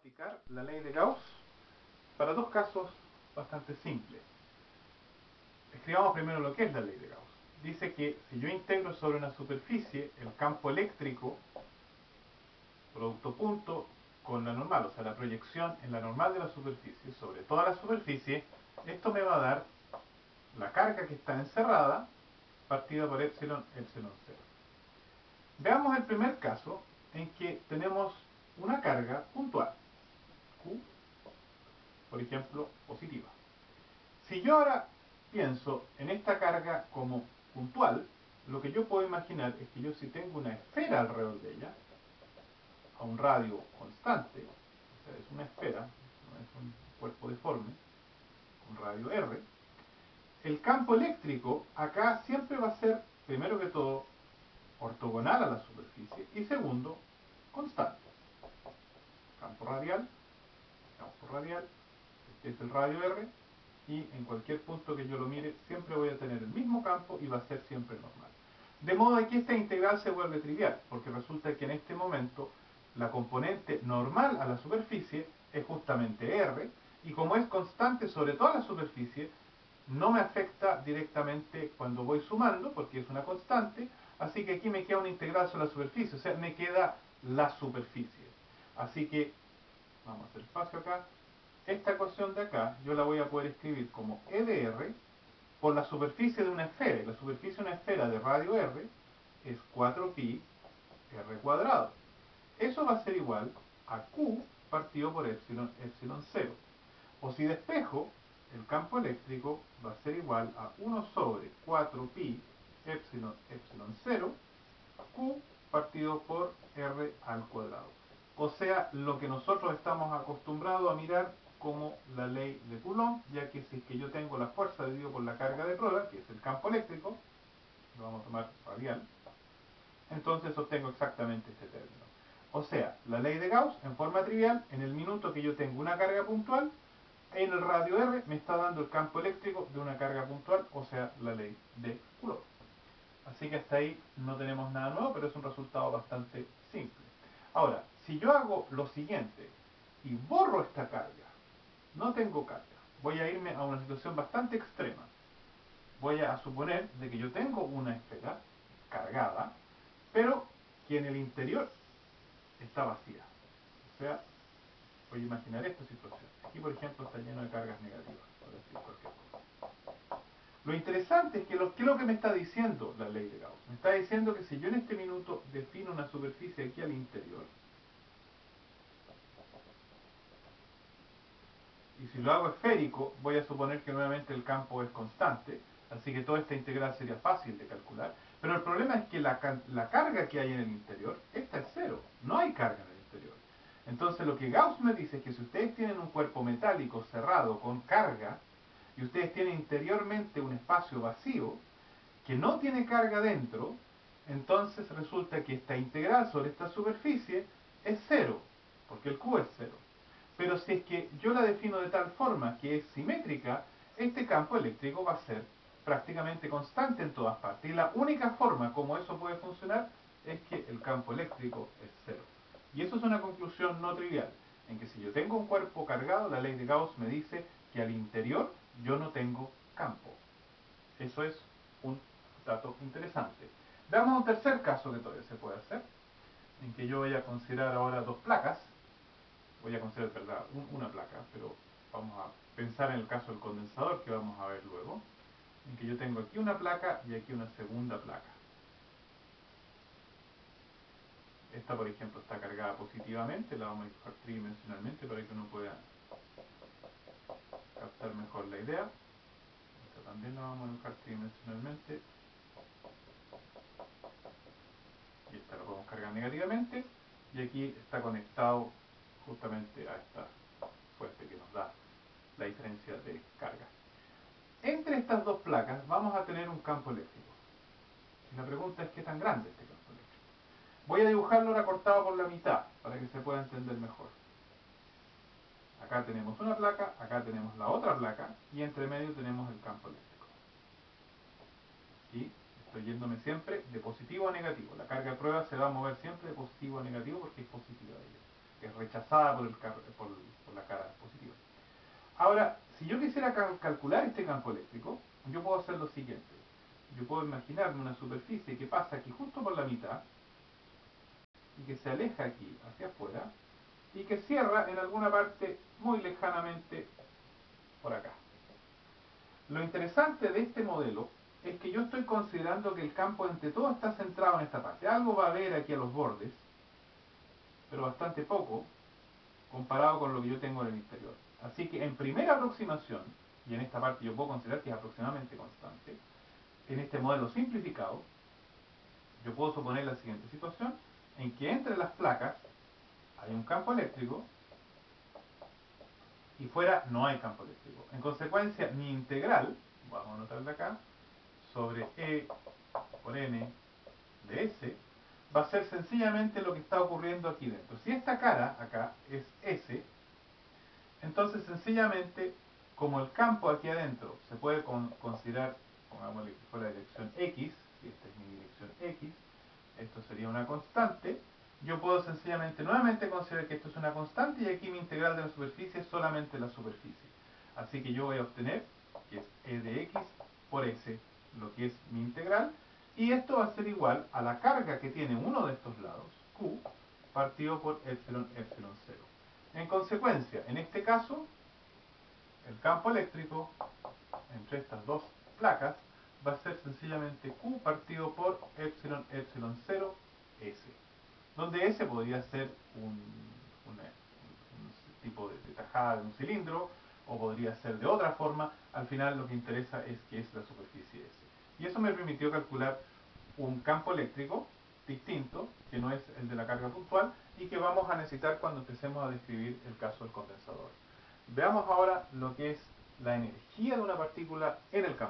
aplicar la ley de Gauss para dos casos bastante simples. Escribamos primero lo que es la ley de Gauss. Dice que si yo integro sobre una superficie el campo eléctrico, producto punto, con la normal, o sea, la proyección en la normal de la superficie sobre toda la superficie, esto me va a dar la carga que está encerrada partida por epsilon, epsilon 0. Veamos el primer caso en que tenemos una carga puntual, Q, por ejemplo, positiva. Si yo ahora pienso en esta carga como puntual, lo que yo puedo imaginar es que yo, si tengo una esfera alrededor de ella, a un radio constante, o sea, es una esfera, no es un cuerpo deforme, un radio R, el campo eléctrico acá siempre va a ser, primero que todo, ortogonal a la superficie y segundo, constante. Campo radial, este es el radio R, y en cualquier punto que yo lo mire siempre voy a tener el mismo campo y va a ser siempre normal. De modo que esta integral se vuelve trivial, porque resulta que en este momento la componente normal a la superficie es justamente R, y como es constante sobre toda la superficie, no me afecta directamente cuando voy sumando, porque es una constante, así que aquí me queda una integral sobre la superficie, o sea, me queda la superficie. Así que, vamos a hacer espacio acá, esta ecuación de acá yo la voy a poder escribir como E de R por la superficie de una esfera, y la superficie de una esfera de radio R es 4pi R cuadrado. Eso va a ser igual a Q partido por epsilon, epsilon 0. O si despejo, el campo eléctrico va a ser igual a 1 sobre 4pi epsilon, epsilon 0, Q partido por R al cuadrado. O sea, lo que nosotros estamos acostumbrados a mirar como la ley de Coulomb, ya que si es que yo tengo la fuerza dividido por la carga de prueba, que es el campo eléctrico, lo vamos a tomar radial, entonces obtengo exactamente este término. O sea, la ley de Gauss, en forma trivial, en el minuto que yo tengo una carga puntual, en el radio R me está dando el campo eléctrico de una carga puntual, o sea, la ley de Coulomb. Así que hasta ahí no tenemos nada nuevo, pero es un resultado bastante simple. Ahora, si yo hago lo siguiente y borro esta carga, no tengo carga, voy a irme a una situación bastante extrema. Voy a suponer de que yo tengo una esfera cargada, pero que en el interior está vacía. O sea, voy a imaginar esta situación. Aquí, por ejemplo, está lleno de cargas negativas, por decir cualquier cosa. Lo interesante es que ¿qué es lo que me está diciendo la ley de Gauss? Me está diciendo que si yo en este minuto defino una superficie aquí al interior, y si lo hago esférico, voy a suponer que nuevamente el campo es constante, así que toda esta integral sería fácil de calcular, pero el problema es que la carga que hay en el interior, esta es cero, no hay carga en el interior. Entonces lo que Gauss me dice es que si ustedes tienen un cuerpo metálico cerrado con carga, y ustedes tienen interiormente un espacio vacío, que no tiene carga dentro, entonces resulta que esta integral sobre esta superficie es cero, porque el Q es cero. Pero si es que yo la defino de tal forma que es simétrica, este campo eléctrico va a ser prácticamente constante en todas partes. Y la única forma como eso puede funcionar es que el campo eléctrico es cero. Y eso es una conclusión no trivial, en que si yo tengo un cuerpo cargado, la ley de Gauss me dice que al interior yo no tengo campo. Eso es un dato interesante. Veamos un tercer caso que todavía se puede hacer, en que yo voy a considerar ahora dos placas. Voy a considerar, verdad, una placa, pero vamos a pensar en el caso del condensador que vamos a ver luego, en que yo tengo aquí una placa y aquí una segunda placa. Esta, por ejemplo, está cargada positivamente, la vamos a dibujar tridimensionalmente para que uno pueda captar mejor la idea. Esta también la vamos a dibujar tridimensionalmente. Y esta la podemos cargar negativamente. Y aquí está conectado justamente a esta fuente que nos da la diferencia de carga. Entre estas dos placas vamos a tener un campo eléctrico. Y la pregunta es: ¿qué tan grande es este campo eléctrico? Voy a dibujarlo ahora cortado por la mitad, para que se pueda entender mejor. Acá tenemos una placa, acá tenemos la otra placa, y entre medio tenemos el campo eléctrico. Y estoy yéndome siempre de positivo a negativo. La carga de prueba se va a mover siempre de positivo a negativo porque es positiva de ella. es rechazada por la cara positiva. Ahora, si yo quisiera calcular este campo eléctrico, yo puedo hacer lo siguiente. Yo puedo imaginarme una superficie que pasa aquí justo por la mitad y que se aleja aquí hacia afuera y que cierra en alguna parte muy lejanamente por acá. Lo interesante de este modelo es que yo estoy considerando que el campo entre todo está centrado en esta parte. Algo va a haber aquí a los bordes, pero bastante poco comparado con lo que yo tengo en el interior. Así que en primera aproximación, y en esta parte yo puedo considerar que es aproximadamente constante, en este modelo simplificado, yo puedo suponer la siguiente situación, en que entre las placas hay un campo eléctrico y fuera no hay campo eléctrico. En consecuencia, mi integral, vamos a anotarla acá, sobre E por N de S, va a ser sencillamente lo que está ocurriendo aquí dentro. Si esta cara acá es S, entonces sencillamente, como el campo aquí adentro se puede considerar, pongámosle que fuera la dirección X, si esta es mi dirección X, esto sería una constante, yo puedo sencillamente nuevamente considerar que esto es una constante y aquí mi integral de la superficie es solamente la superficie. Así que yo voy a obtener, que es E de X por S, lo que es mi integral, y esto va a ser igual a la carga que tiene uno de estos lados, Q, partido por epsilon, epsilon 0. En consecuencia, en este caso, el campo eléctrico entre estas dos placas va a ser sencillamente Q partido por epsilon, epsilon 0, S. Donde S podría ser un tipo de tajada de un cilindro, o podría ser de otra forma. Al final lo que interesa es que es la superficie S. Y eso me permitió calcular un campo eléctrico distinto, que no es el de la carga puntual, y que vamos a necesitar cuando empecemos a describir el caso del condensador. Veamos ahora lo que es la energía de una partícula en el campo.